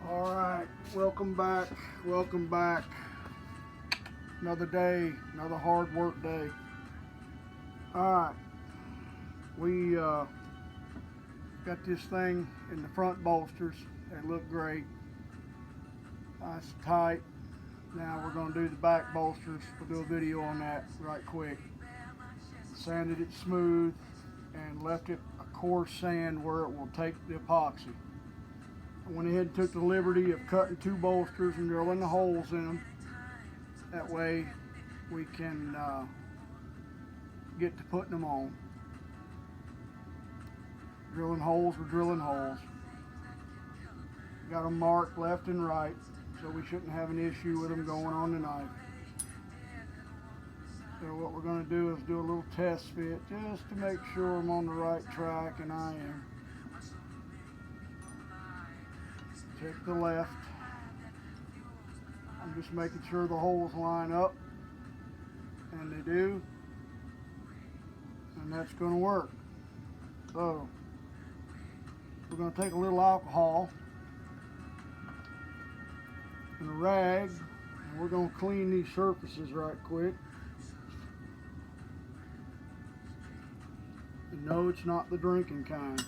All right, welcome back. Welcome back. Another day, another hard work day. All right, we got this thing in the front bolsters. They look great, nice and tight. Now we're going to do the back bolsters. We'll do a video on that right quick. Sanded it smooth and left it a coarse sand where it will take the epoxy. I went ahead and took the liberty of cutting two bolsters and drilling the holes in them. That way we can get to putting them on. Drilling holes, we're drilling holes. Got them marked left and right, so we shouldn't have an issue with them going on the knife. So what we're going to do is do a little test fit just to make sure I'm on the right track, and I am. Check the left. I'm just making sure the holes line up, and they do, and that's going to work. So we're going to take a little alcohol and a rag, and we're going to clean these surfaces right quick. And no, it's not the drinking kind.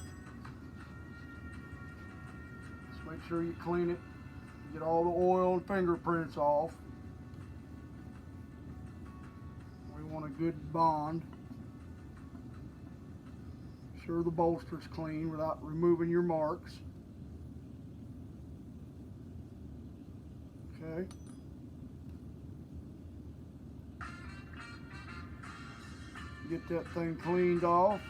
Just make sure you clean it. Get all the oil and fingerprints off. We want a good bond. Sure the bolster's clean without removing your marks. Okay. Get that thing cleaned off.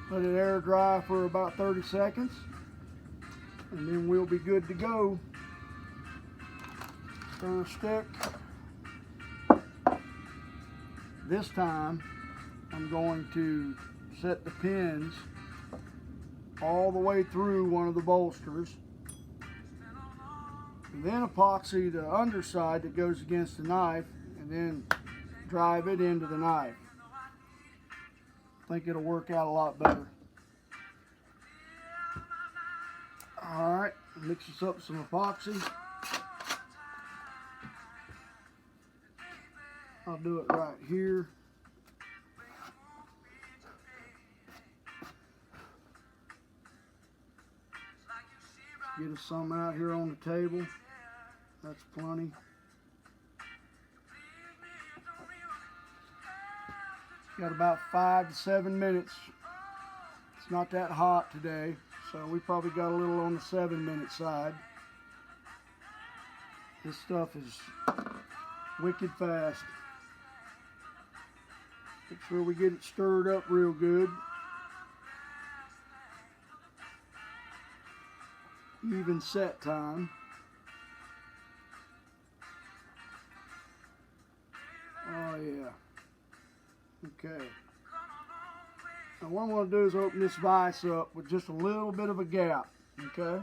Let it air dry for about 30 seconds. And then we'll be good to go. Stir stick. This time I'm going to set the pins all the way through one of the bolsters, and then epoxy the underside that goes against the knife, and then drive it into the knife. I think it'll work out a lot better. Alright, mix this up with some epoxy. I'll do it right here. Get us some out here on the table. That's plenty. Got about 5 to 7 minutes. It's not that hot today, so we probably got a little on the 7-minute side. This stuff is wicked fast. Make sure we get it stirred up real good. Even set time. Oh yeah. Okay. Now what I'm going to do is open this vise up with just a little bit of a gap. Okay.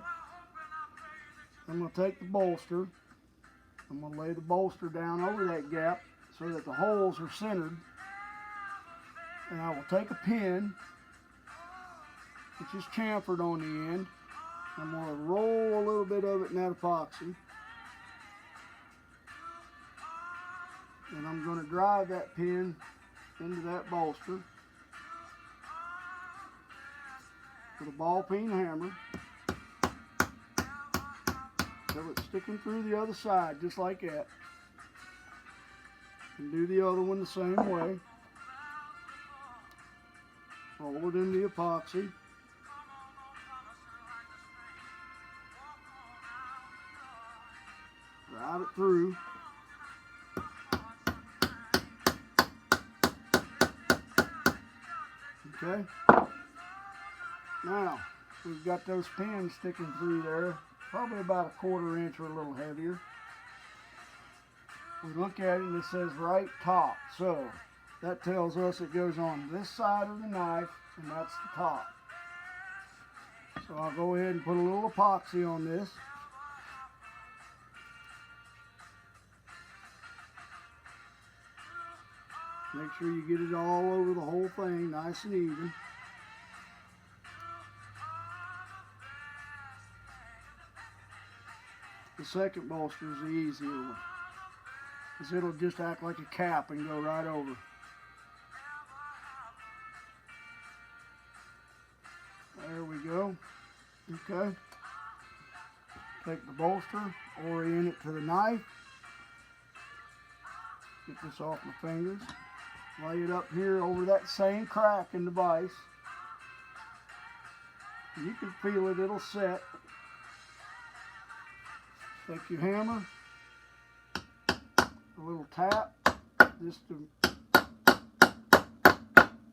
I'm going to take the bolster. I'm going to lay the bolster down over that gap so that the holes are centered. And I will take a pin, which is chamfered on the end. I'm going to roll a little bit of it in that epoxy. And I'm going to drive that pin into that bolster with a ball peen hammer till it's sticking through the other side, just like that. And do the other one the same way. Roll it in the epoxy. Drive it through. Okay. Now, we've got those pins sticking through there, probably about 1/4 inch or a little heavier. We look at it and it says right top, so that tells us it goes on this side of the knife, and that's the top. So I'll go ahead and put a little epoxy on this. Make sure you get it all over the whole thing, nice and even. The second bolster is the easier one, because it'll just act like a cap and go right over. There we go. Okay. Take the bolster, orient it to the knife. Get this off my fingers. Lay it up here over that same crack in the vise. You can feel it, it'll set. Take your hammer, a little tap, just to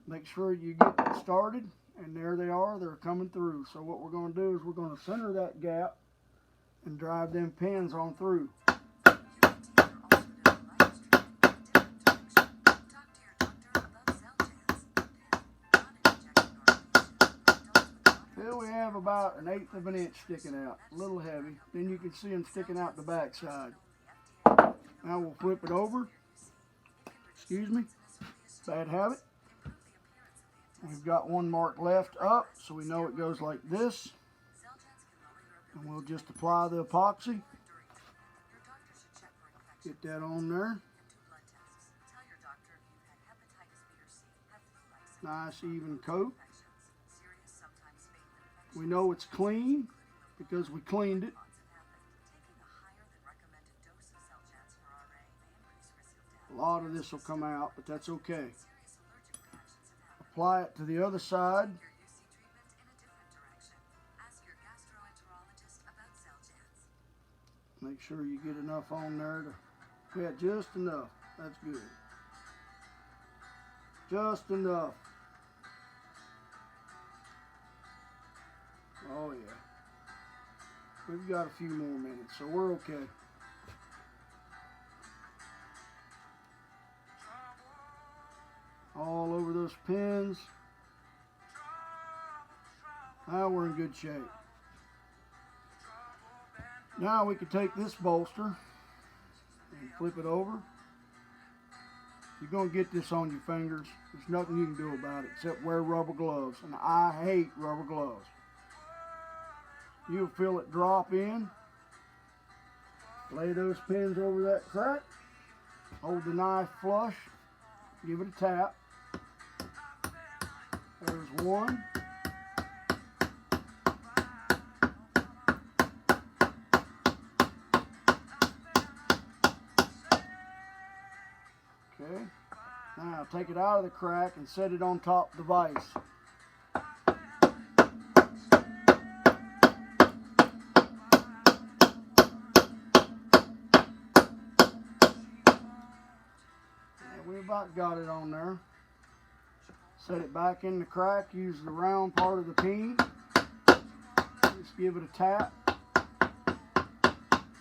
make sure you get it started. And there they are, they're coming through. So what we're going to do is we're going to center that gap and drive them pins on through. Till we have about 1/8 of an inch sticking out, a little heavy. Then you can see them sticking out the back side. Now we'll flip it over. Excuse me, bad habit. We've got one mark left up, so we know it goes like this. And we'll just apply the epoxy. Get that on there. Nice even coat. We know it's clean because we cleaned it. A lot of this will come out, but that's okay. Apply it to the other side. Make sure you get enough on there to, yeah, just enough. That's good. Just enough. Oh yeah. We've got a few more minutes, so we're okay. All over those pins. Now we're in good shape. Now we can take this bolster and flip it over. You're going to get this on your fingers. There's nothing you can do about it except wear rubber gloves. And I hate rubber gloves. You'll feel it drop in. Lay those pins over that crack. Hold the knife flush. Give it a tap. There's one. Okay. Now take it out of the crack and set it on top of the vise. And we about got it on there. Set it back in the crack. Use the round part of the peen. Just give it a tap.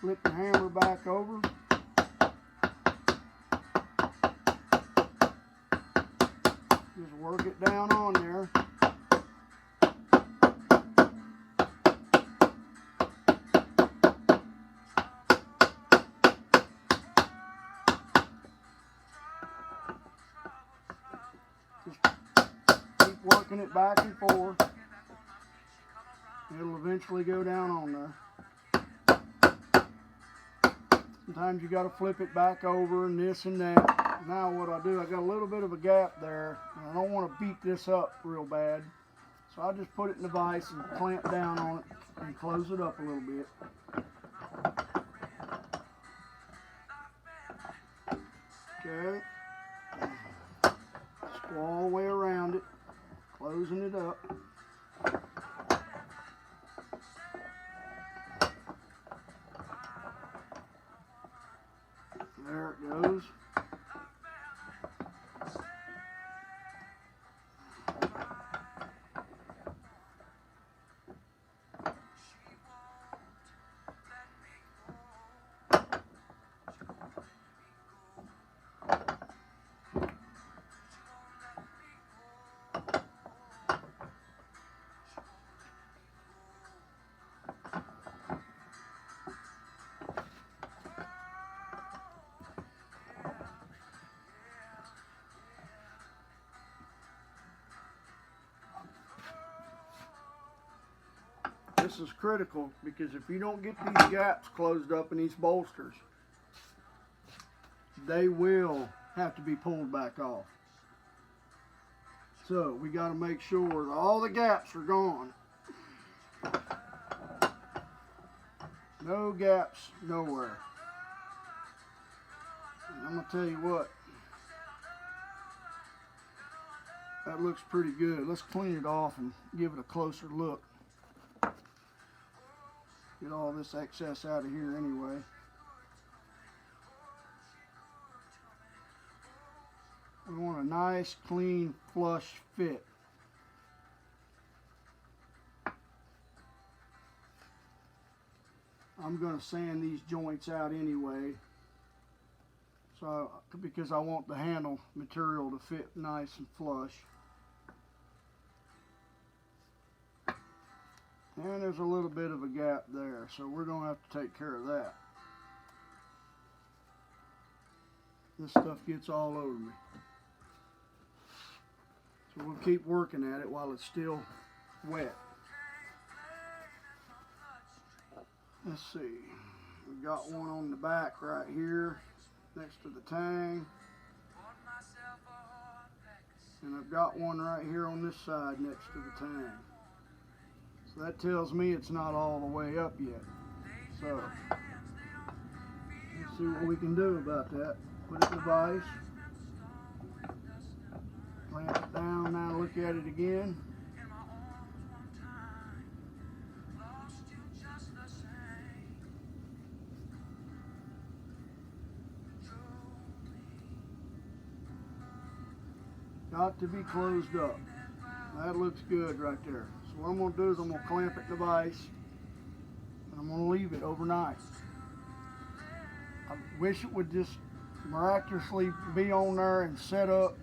Flip the hammer back over. Just work it down on there. Just keep working it back and forth. It'll eventually go down on there. Sometimes you got to flip it back over and this and that. Now what I do, I got a little bit of a gap there, and I don't want to beat this up real bad. So I just put it in the vise and clamp down on it and close it up a little bit. Okay. Just go all the way around it, closing it up. There it goes. this is critical, because if you don't get these gaps closed up in these bolsters, they will have to be pulled back off. So we got to make sure that all the gaps are gone. No gaps nowhere. And I'm going to tell you what, that looks pretty good. Let's clean it off and give it a closer look. Get all this excess out of here anyway. We want a nice, clean, flush fit. I'm going to sand these joints out anyway, so because I want the handle material to fit nice and flush. And there's a little bit of a gap there, so we're going to have to take care of that. This stuff gets all over me. So we'll keep working at it while it's still wet. Let's see. We've got one on the back right here next to the tang. And I've got one right here on this side next to the tang. So that tells me it's not all the way up yet. So let's see what we can do about that. Put it in the vise. Clamp it down, now look at it again. Got to be closed up. That looks good right there. So what I'm going to do is I'm going to clamp it in the vise, and I'm going to leave it overnight. I wish it would just miraculously be on there and set up,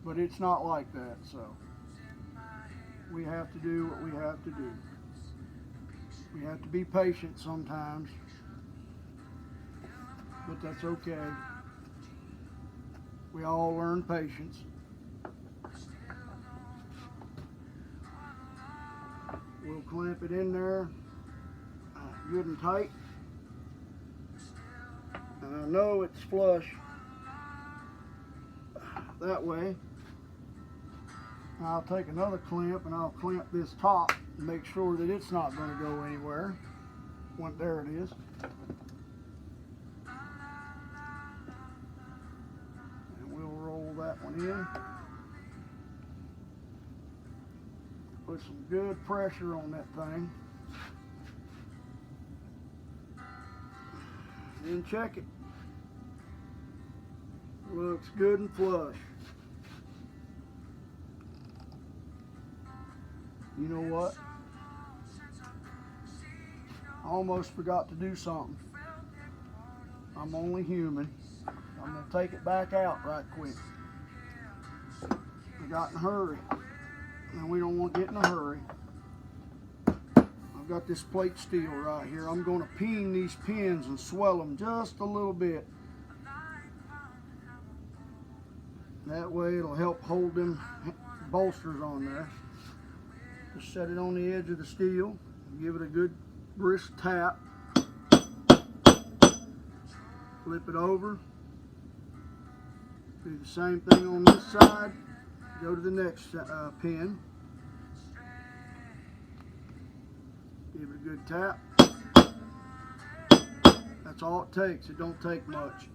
but it's not like that, so we have to do what we have to do. We have to be patient sometimes, but that's okay. We all learn patience. We'll clamp it in there good and tight. And I know it's flush that way. I'll take another clamp and I'll clamp this top and make sure that it's not going to go anywhere. There it is. And we'll roll that one in. Put some good pressure on that thing. Then check it. Looks good and flush. You know what? I almost forgot to do something. I'm only human. I'm going to take it back out right quick. I got in a hurry. And we don't want to get in a hurry. I've got this plate steel right here. I'm going to peen these pins and swell them just a little bit. That way it'll help hold them bolsters on there. Just set it on the edge of the steel. Give it a good brisk tap. Flip it over. Do the same thing on this side. Go to the next pin. Give it a good tap. That's all it takes. It don't take much.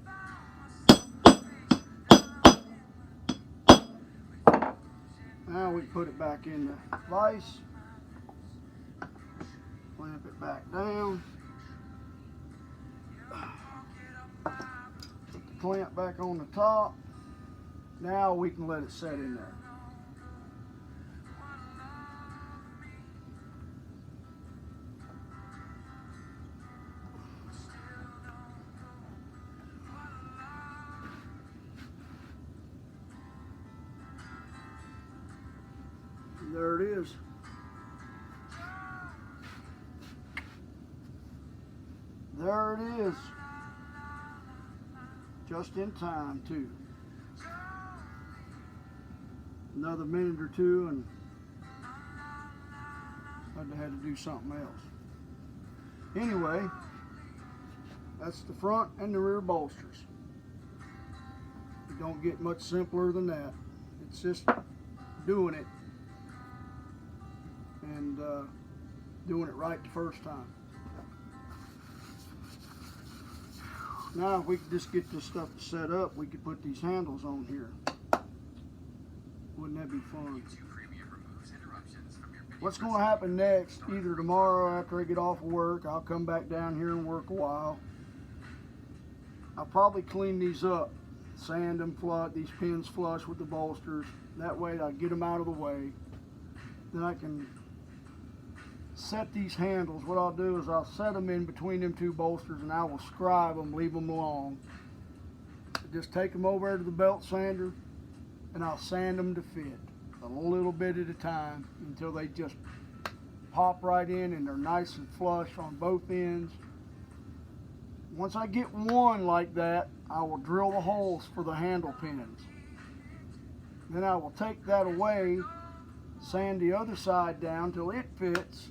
Now we put it back in the vise. Clamp it back down. Put the clamp back on the top. Now we can let it set in there. There it is. There it is. Just in time too. Another minute or two and I had to do something else. Anyway, that's the front and the rear bolsters. It don't get much simpler than that. It's just doing it and doing it right the first time. Now if we could just get this stuff set up, we could put these handles on here. Wouldn't that be fun? What's going to happen next, either tomorrow after I get off of work, I'll come back down here and work a while. I'll probably clean these up, sand them flush, these pins flush with the bolsters. That way I'll get them out of the way. Then I can set these handles. What I'll do is I'll set them in between them two bolsters and I will scribe them, leave them alone. Just take them over to the belt sander and I'll sand them to fit, a little bit at a time, until they just pop right in and they're nice and flush on both ends. Once I get one like that, I will drill the holes for the handle pins. Then I will take that away, sand the other side down till it fits,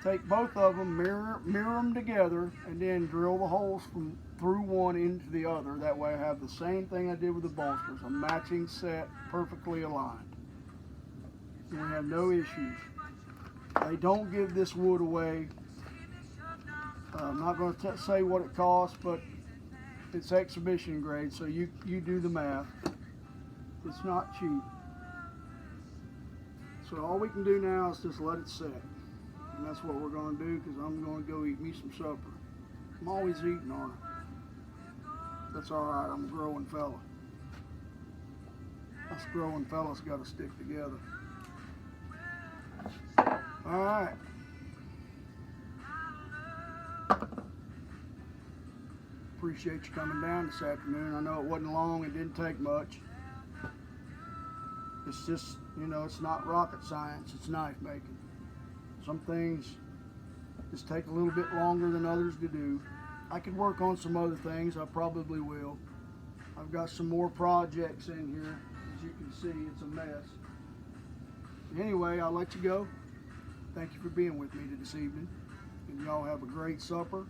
take both of them, mirror them together, and then drill the holes from through one into the other. That way I have the same thing I did with the bolsters, a matching set, perfectly aligned. And we have no issues. They don't give this wood away. I'm not going to say what it costs, but it's exhibition grade, so you do the math. It's not cheap. So all we can do now is just let it set. And that's what we're going to do, because I'm going to go eat me some supper. I'm always eating on it. That's all right, I'm a growing fella. Us growing fellas got to stick together. All right. Appreciate you coming down this afternoon. I know it wasn't long, it didn't take much. It's just, you know, it's not rocket science, it's knife making. Some things just take a little bit longer than others to do. I could work on some other things, I probably will. I've got some more projects in here. As you can see, it's a mess. Anyway, I'll let you go. Thank you for being with me this evening. And y'all have a great supper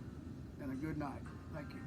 and a good night. Thank you.